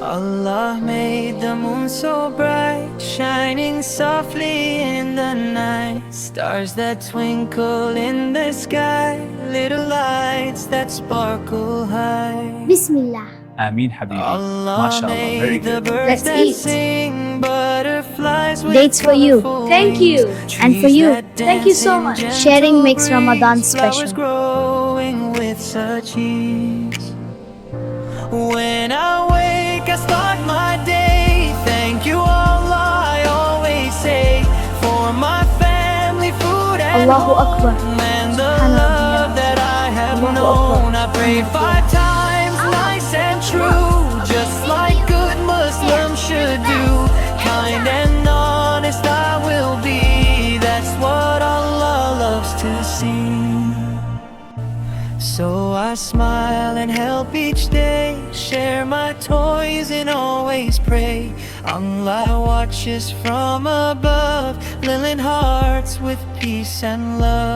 Allah made the moon so bright, shining softly in the night. Stars that twinkle in the sky, little lights that sparkle high. Bismillah. Ameen Habibi. Allah MashaAllah. Very made the good. birds Let's that eat. sing, butterflies with Dates for you. colorful Thank you. wings, And for trees you. that Thank you dance so in much. gentle Sharing makes breeze, Ramadan flowers special. growing with such ease. When I wake, I start my day. Thank you, Allah, I always say, for my family, food and Allahu Akbar. home, and the Subhanallah. love that I have Allahu known. Akbar. I pray 5 times, nice and true, just like good Muslims should do. Kind and honest I will be, that's what Allah loves to see. So I smile and help each day, share my toys and always pray. Allah watches from above, filling hearts with peace and love.